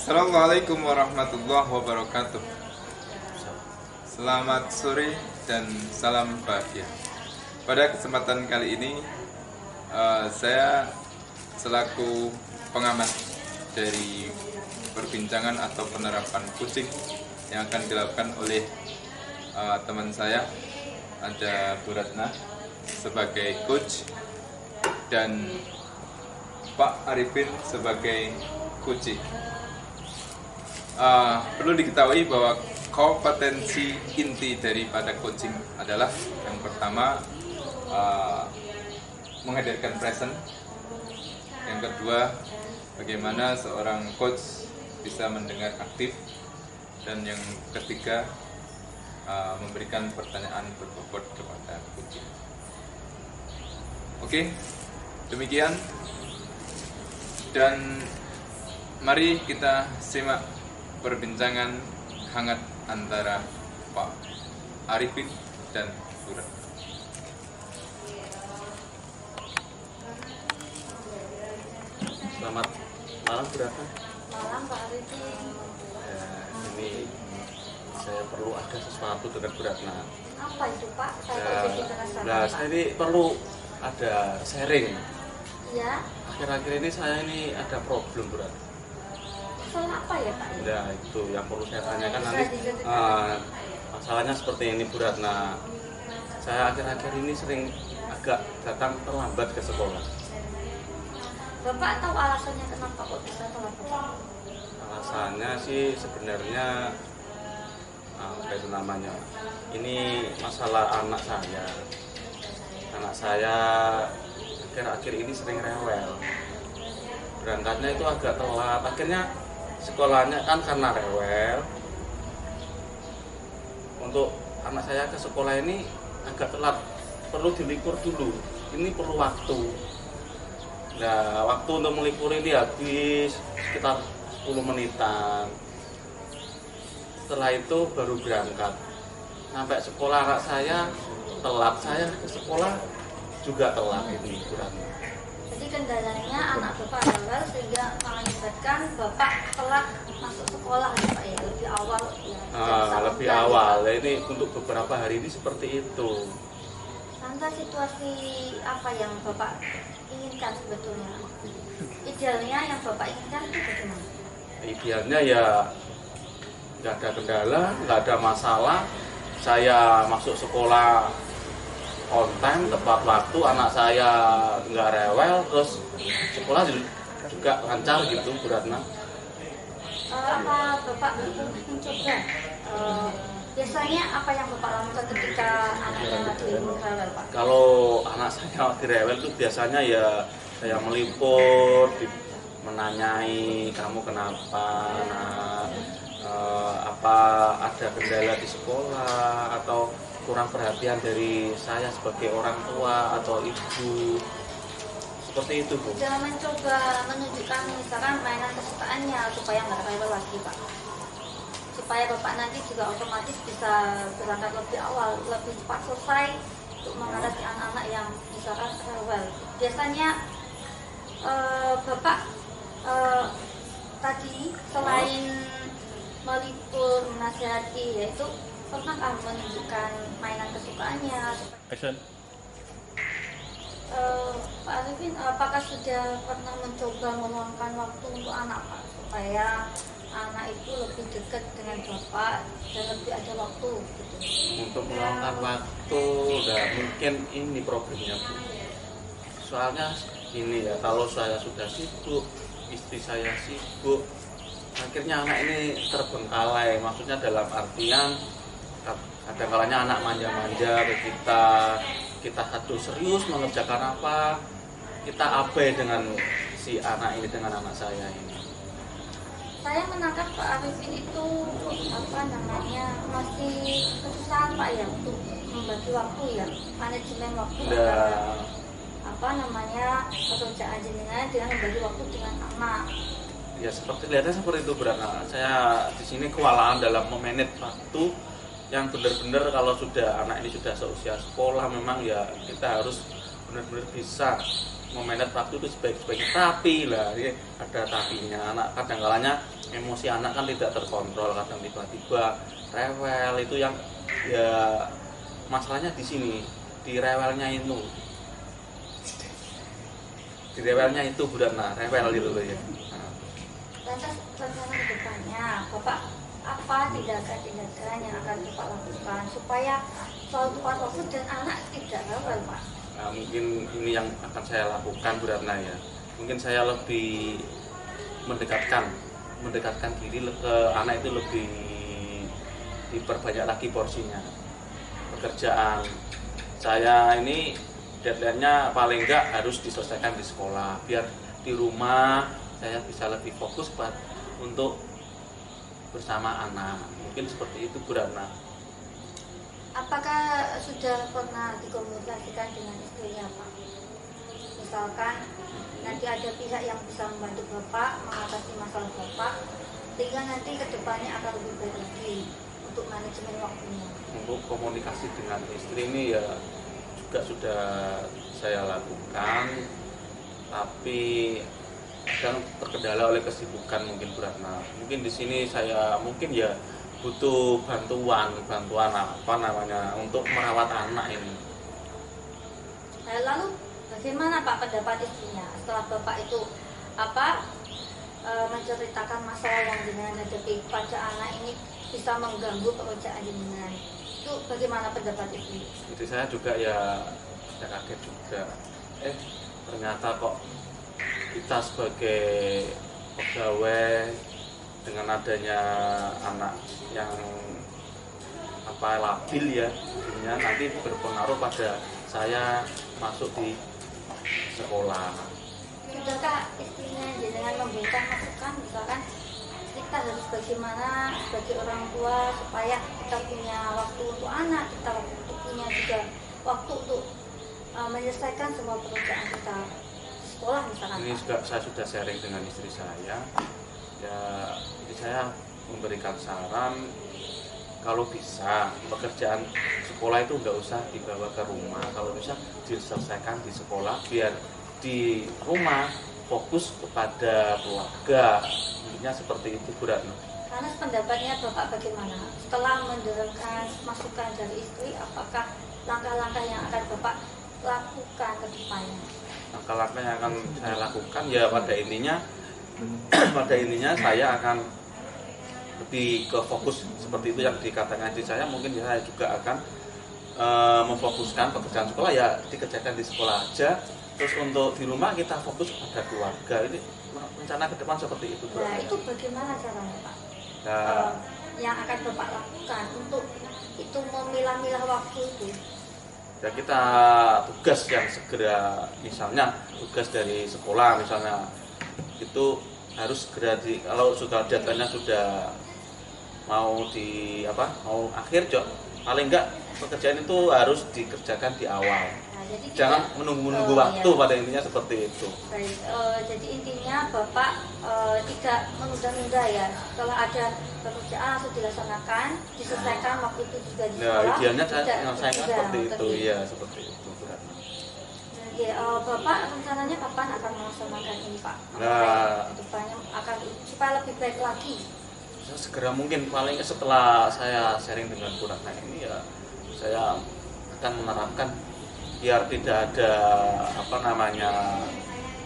Assalamualaikum warahmatullahi wabarakatuh. Selamat sore dan salam bahagia. Pada kesempatan kali ini saya selaku pengamat dari perbincangan atau penerapan coaching yang akan dilakukan oleh teman saya, ada Bu Ratna sebagai coach dan Pak Arifin sebagai coach. Perlu diketahui bahwa kompetensi inti daripada coaching adalah yang pertama menghadirkan present, yang kedua bagaimana seorang coach bisa mendengar aktif, dan yang ketiga memberikan pertanyaan berbobot kepada coaching. Oke, demikian, dan mari kita simak perbincangan hangat antara Pak Arifin dan Bu Ratna. Selamat malam Bu Ratna. Malam Pak Arifin. Ya, ini saya perlu ada sesuatu dengan Bu Ratna. Apa itu Pak? Saya Ya, jadi penasaran. nah, saya ini perlu ada sharing. Ya, Akhir-akhir ini saya ini ada problem Bu Ratna. masalah apa ya Pak? Ya itu yang perlu saya tanyakan Bisa nanti. diceritakan? Masalahnya seperti ini Bu Ratna. Saya akhir-akhir ini sering agak datang terlambat ke sekolah. Bapak tahu alasannya kenapa kok bisa telat? Alasannya sih sebenarnya apa itu namanya? Ini masalah anak saya. Anak saya akhir-akhir ini sering rewel. Berangkatnya itu agak telat. Akhirnya sekolahnya kan karena rewel. Untuk anak saya ke sekolah ini agak telat. Perlu dilipur dulu. Ini perlu waktu. Nah, waktu untuk melipur ini habis sekitar 10 menitan. Setelah itu baru berangkat. Sampai sekolah anak saya telat, saya ke sekolah juga telat ini kurang. Jadi kendalanya anak Bapak rewel sehingga mengakibatkan Bapak telat masuk sekolah ya Pak ya, lebih awal ya. Lebih awal. Nah, ini untuk beberapa hari ini seperti itu. Lantas situasi apa yang Bapak inginkan sebetulnya? Idealnya yang Bapak inginkan itu bagaimana? Idealnya ya nggak ada kendala, nggak ada masalah. Saya masuk sekolah on time, tepat waktu, anak saya nggak rewel, terus sekolah juga lancar gitu Bu Ratna. Apa Bapak mencoba biasanya apa yang Bapak lakukan ketika anaknya lagi rewel Pak? Kalau anak saya lagi rewel itu biasanya ya saya meliput, menanyai kamu kenapa, apa ada kendala di sekolah atau kurang perhatian dari saya sebagai orang tua atau ibu, seperti itu Bu. Jangan mencoba menunjukkan misalkan mainan kesukaannya supaya nggak rewel lagi Pak, supaya Bapak nanti juga otomatis bisa berangkat lebih awal, lebih cepat selesai untuk menghadapi anak-anak yang misalkan rewel. Biasanya Bapak tadi selain melipur, menasihati, yaitu pernahkah menunjukkan mainan kesukaannya? Action. Pak Arifin, apakah sudah pernah mencoba meluangkan waktu untuk anak Pak, supaya anak itu lebih dekat dengan Bapak dan lebih ada waktu gitu? Untuk meluangkan waktu, nggak mungkin ini problemnya Bu. Soalnya ini ya, kalau saya sudah sibuk, istri saya sibuk, akhirnya anak ini terbengkalai. Maksudnya dalam artian kadang-kalanya anak manja-manja ke kita satu serius mengerjakan apa, kita abai dengan si anak ini, dengan anak saya ini. Saya menangkap Pak Arifin itu masih kesusahan Pak ya untuk membagi waktu ya, manajemen waktu pekerjaan jenengan dengan membagi waktu dengan anak. Ya kelihatannya seperti itu berarti. Saya di sini kewalahan dalam memanage waktu yang benar-benar. Kalau sudah anak ini sudah seusia sekolah, memang ya kita harus benar-benar bisa memanage waktu itu sebaik-baiknya. Tapi lah, ya, ada tapinya. Anak kadang-kalanya emosi anak kan tidak terkontrol, kadang tiba-tiba rewel. Itu yang ya masalahnya di sini, di rewelnya itu. Di rewelnya itu Bu Ratna, rewel gitu loh ya. Nah, Lantas rencana ke depannya, Bapak apa tindakan-tindakan yang akan Bapak lakukan supaya selalu tepat waktu dan anak tidak rewel, Pak? nah, mungkin ini yang akan saya lakukan Bu Ratna ya. Mungkin saya lebih mendekatkan diri ke anak itu, lebih diperbanyak lagi porsinya. Pekerjaan saya ini deadline-nya paling enggak harus diselesaikan di sekolah, biar di rumah saya bisa lebih fokus untuk bersama anak. Mungkin seperti itu Bu Ratna. Apakah sudah pernah dikomunikasikan dengan istrinya, Pak? Misalkan nanti ada pihak yang bisa membantu Bapak mengatasi masalah Bapak, sehingga nanti kedepannya akan lebih baik lagi untuk manajemen waktunya. Untuk komunikasi dengan istri ini ya juga sudah saya lakukan, tapi kadang terkendala oleh kesibukan mungkin Bu Ratna. Mungkin di sini saya mungkin ya butuh bantuan apa namanya untuk merawat anak ini. Lalu bagaimana Pak pendapat istrinya setelah Bapak itu menceritakan masalah yang dengan hadapi pada anak ini bisa mengganggu pekerjaan jenengan? Itu bagaimana pendapat istri? Jadi saya juga ya kaget juga. Ternyata kok kita sebagai pegawai dengan adanya anak yang labil ya, jadinya nanti berpengaruh pada saya masuk di sekolah. Sudahkah istrinya jenengan memberikan masukan, misalkan kita harus bagaimana sebagai orang tua supaya kita punya waktu untuk anak, kita punya juga waktu untuk menyelesaikan semua pekerjaan kita di sekolah misalkan? Ini juga saya sudah sharing dengan istri saya. Ya, jadi saya memberikan saran kalau bisa pekerjaan sekolah itu nggak usah dibawa ke rumah, kalau bisa diselesaikan di sekolah biar di rumah fokus kepada keluarga. Intinya seperti itu Bu Ratna. Karena pendapatnya Bapak bagaimana? Setelah mendengarkan masukan dari istri, apakah langkah-langkah yang akan Bapak lakukan ke depannya? Langkah-langkah yang akan saya lakukan ya pada intinya saya akan lebih ke fokus seperti itu yang dikatakan istri saya. Mungkin saya juga akan memfokuskan pekerjaan sekolah ya dikerjakan di sekolah aja. Terus untuk di rumah kita fokus pada keluarga. Ini rencana ke depan seperti itu. Nah, itu bagaimana caranya Pak? Nah, Yang akan Bapak lakukan untuk itu memilah-milah waktu itu? ya kita tugas yang segera, misalnya tugas dari sekolah misalnya itu harus segera kalau sudah deadline-nya sudah mau akhir paling enggak pekerjaan itu harus dikerjakan di awal. Nah, jadi Jangan menunggu waktu ya. pada intinya seperti itu. Baik, jadi intinya Bapak tidak menunda-nunda ya. Kalau ada pekerjaan langsung dilaksanakan, diselesaikan waktu itu juga di sekolah. Nah, idealnya saya tidak menyelesaikan ditunda, seperti itu, betul. iya seperti itu. Oke, Bapak rencananya kapan akan melaksanakan ini Pak? Nah, Kedepannya akan supaya lebih baik lagi. segera mungkin, paling setelah saya sharing dengan Bu Ratna ini ya saya akan menerapkan biar tidak ada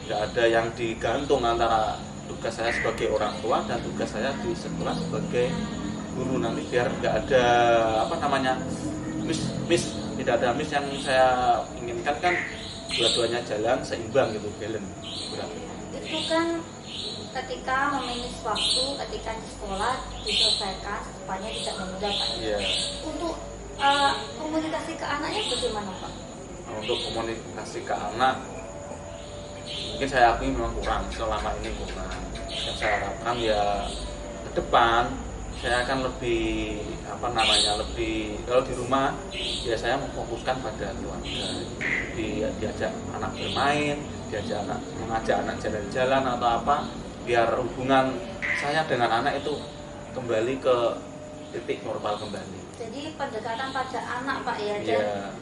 tidak ada yang digantung antara tugas saya sebagai orang tua dan tugas saya di sekolah sebagai guru. Nanti biar nggak ada tidak ada miss. Yang saya inginkan kan dua-duanya jalan seimbang gitu, balance. Itu kan ketika memanage waktu, ketika di sekolah diselesaikan supaya tidak menunda Pak. Iya. Untuk komunikasi ke anaknya bagaimana Pak? Nah, untuk komunikasi ke anak mungkin saya akui memang kurang, selama ini kurang. Yang saya harapkan ya ke depan saya akan lebih kalau di rumah ya saya memfokuskan pada keluarga, diajak anak bermain, mengajak anak jalan-jalan atau apa, biar hubungan saya dengan anak itu kembali ke titik normal kembali. Jadi pendekatan pada anak Pak ya, dan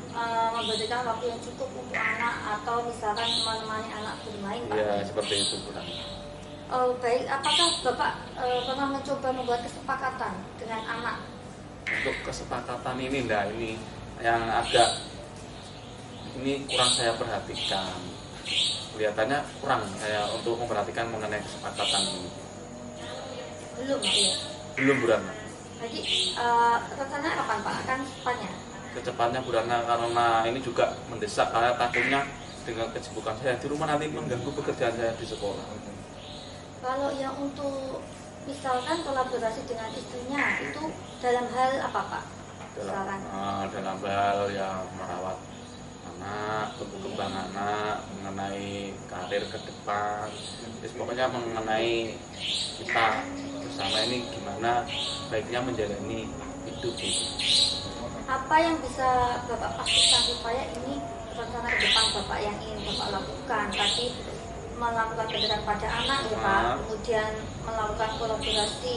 memberikan waktu yang cukup untuk anak atau misalkan menemani anak bermain Pak. Iya, seperti itu kurang. Baik, apakah Bapak pernah mencoba membuat kesepakatan dengan anak? Untuk kesepakatan ini yang agak ini kurang saya perhatikan. Kelihatannya kurang saya untuk memperhatikan mengenai kesepakatan ini. Belum ya? Belum Bu Ratna. Jadi rencana kapan Pak akan secepatnya? Kecepatnya Bu Ratna, karena ini juga mendesak, karena takutnya dengan kesibukan saya di rumah nanti mengganggu pekerjaan saya di sekolah. Kalau yang untuk misalkan kolaborasi dengan istrinya itu dalam hal apa Pak? Misalkan Dalam hal yang merawat anak, tumbuh kembang anak, mengenai karir ke depan, pokoknya mengenai kita bersama ini gimana baiknya menjalani hidup itu. Apa yang bisa Bapak pastikan supaya ini rencana ke depan Bapak yang ingin Bapak lakukan? Tadi melakukan pendekatan pada anak ya Pak, kemudian melakukan kolaborasi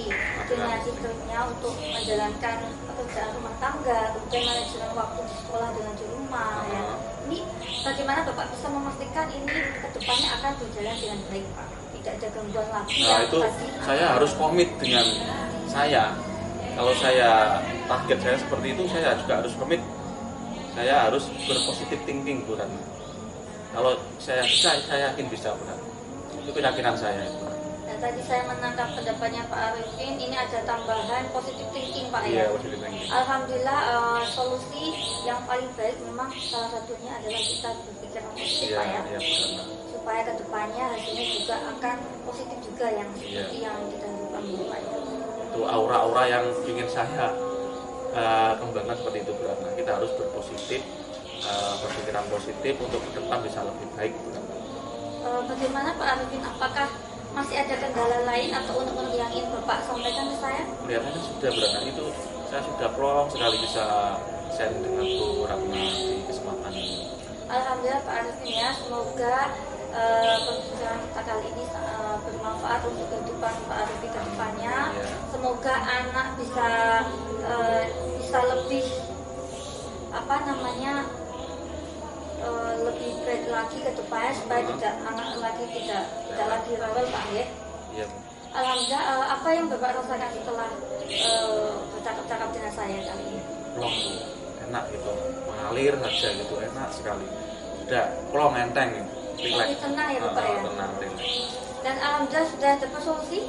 dengan istrinya untuk menjalankan pekerjaan rumah tangga, kemudian manajemen waktu di sekolah dengan di rumah ya. Ini bagaimana Bapak bisa memastikan ini ke depannya akan berjalan dengan baik Pak? Tidak ada gangguan lagi. Nah itu saya harus komit dengan saya. Kalau saya target saya seperti itu, saya juga harus komit. Saya harus berpositif thinking Bu Ratna. Kalau saya bisa, saya yakin bisa Bu Ratna. Itu keyakinan saya. Dan tadi saya menangkap pendapatnya Pak Arifin, ini ada tambahan positive thinking Pak ya. Iya, positif thinking. Alhamdulillah solusi yang paling baik memang salah satunya adalah kita berpikir positif Iya, Pak ya. iya Bu Ratna. Supaya kedepannya hasilnya juga akan positif juga yang seperti yang kita harapkan Pak ya. Itu aura-aura yang ingin saya kembangkan seperti itu Bu Ratna. Kita harus berpositif, berpikiran positif untuk ke depan bisa lebih baik Bu Ratna. Bagaimana Pak Arifin, apakah masih ada kendala lain atau unek-unek yang ingin Bapak sampaikan ke saya? Kelihatannya sudah Bu Ratna, itu saya sudah plong sekali bisa sharing dengan Bu Ratna di kesempatan ini. Alhamdulillah Pak Arifin ya, semoga perbincangan kita kali ini bermanfaat untuk kehidupan Pak Arifin ke depannya. Semoga anak bisa lebih lebih baik lagi ke depannya supaya anak lagi tidak lagi rewel Pak ya. Iya. Alhamdulillah, apa yang Bapak rasakan setelah bercakap-cakap dengan saya kali ini? Plong Bu, enak gitu, mengalir saja gitu, enak sekali. Sudah plong enteng gitu. Lebih tenang ya Bapak ya. Tenang, relax. Dan alhamdulillah sudah dapat solusi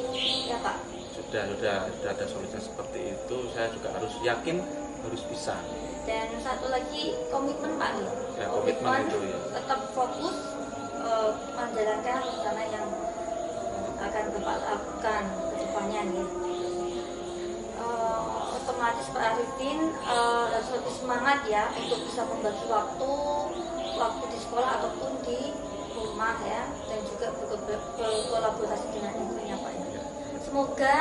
ya Pak. Sudah ada solusi seperti itu. Saya juga harus yakin, harus bisa. Dan satu lagi komitmen Pak nih. Ya, komitmen itu ya. Tetap fokus menjalankan rencana yang akan Bapak lakukan ke depannya nih. Otomatis Pak Arifin harus lebih semangat ya untuk bisa membagi waktu di sekolah ataupun di rumah ya, dan juga berkolaborasi dengan ibunya Pak ya. Semoga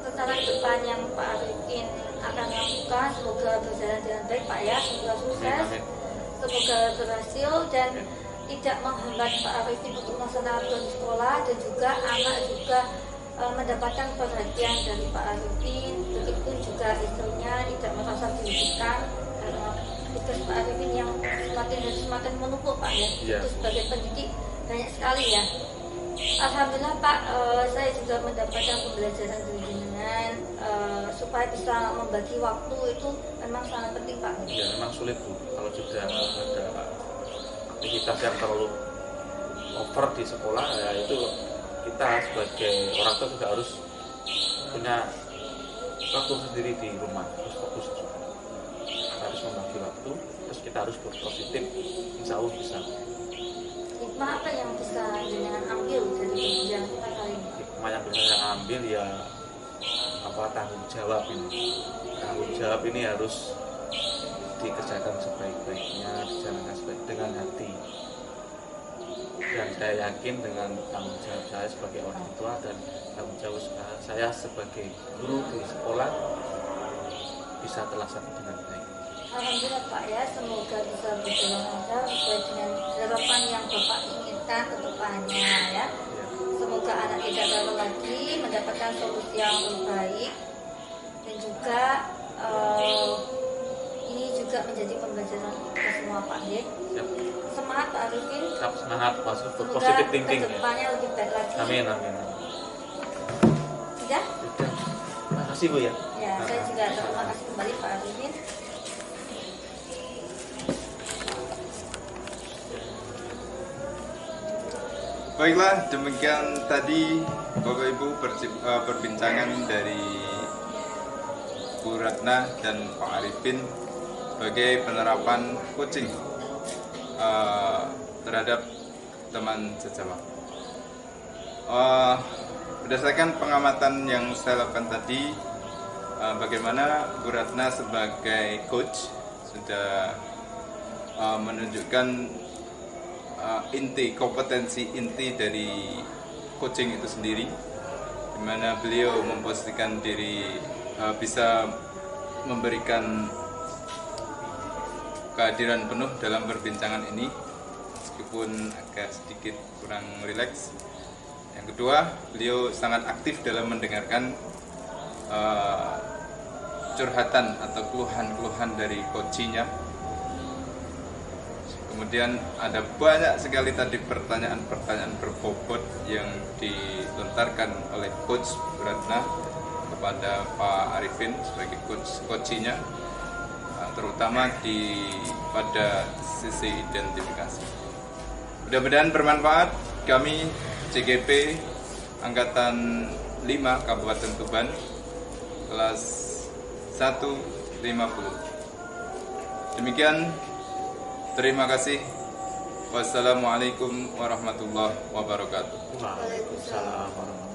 rencana ke depan yang Pak Arifin akan lakukan semoga berjalan dengan baik Pak ya, semoga sukses, semoga berhasil dan tidak menghambat Pak Arifin untuk melaksanakan di sekolah, dan juga anak juga mendapatkan perhatian dari Pak Arifin, begitu juga istrinya tidak merasa dirugikan karena tugas Pak Arifin yang semakin menumpuk Pak ya. Itu sebagai pendidik banyak sekali ya. Alhamdulillah Pak, saya juga mendapatkan pembelajaran dari jenengan supaya bisa membagi waktu itu memang sangat penting Pak. Ya memang sulit Bu, kalau sudah ada aktivitas yang terlalu over di sekolah ya, itu kita sebagai orang tua juga harus punya waktu sendiri di rumah, harus fokus juga. Kita harus membagi waktu, terus kita harus berpositif, insya Allah bisa. Hikmah apa yang bisa jenengan ambil dari pembelajaran kita kali ini? Hikmah yang bisa saya ambil ya tanggung jawab ini. Tanggung jawab ini harus dikerjakan sebaik-baiknya, dijalankan dengan hati. Dan saya yakin dengan tanggung jawab saya sebagai orang tua dan tanggung jawab saya sebagai guru di sekolah bisa terlaksana dengan baik. Alhamdulillah Pak ya, semoga bisa berjalan lancar sesuai dengan harapan yang Bapak inginkan ke depannya ya. Semoga anak tidak rewel lagi, mendapatkan solusi yang terbaik, dan juga ini juga menjadi pembelajaran kita semua Pak ya. Semangat Pak Arifin. Semangat, positive Semoga thinking ke depannya lebih baik lagi. Amin. Sudah? Sudah. Terima kasih Bu ya. Ya, saya juga terima kasih kembali Pak Arifin. Baiklah, demikian tadi Bapak Ibu perbincangan dari Bu Ratna dan Pak Arifin sebagai penerapan coaching terhadap teman sejawat. Berdasarkan pengamatan yang saya lakukan tadi, bagaimana Bu Ratna sebagai coach sudah menunjukkan kompetensi inti dari coaching itu sendiri, di mana beliau memposisikan diri bisa memberikan kehadiran penuh dalam perbincangan ini meskipun agak sedikit kurang rileks. Yang kedua, beliau sangat aktif dalam mendengarkan curhatan atau keluhan-keluhan dari coachinya. Kemudian ada banyak sekali tadi pertanyaan-pertanyaan berbobot yang dilontarkan oleh Coach Ratna kepada Pak Arifin sebagai coachinya, terutama pada sisi identifikasi. Mudah-mudahan bermanfaat. Kami CGP Angkatan 5 Kabupaten Tuban kelas 150. Demikian. Terima kasih. Wassalamualaikum warahmatullahi wabarakatuh. Waalaikumsalam warahmatullahi wabarakatuh.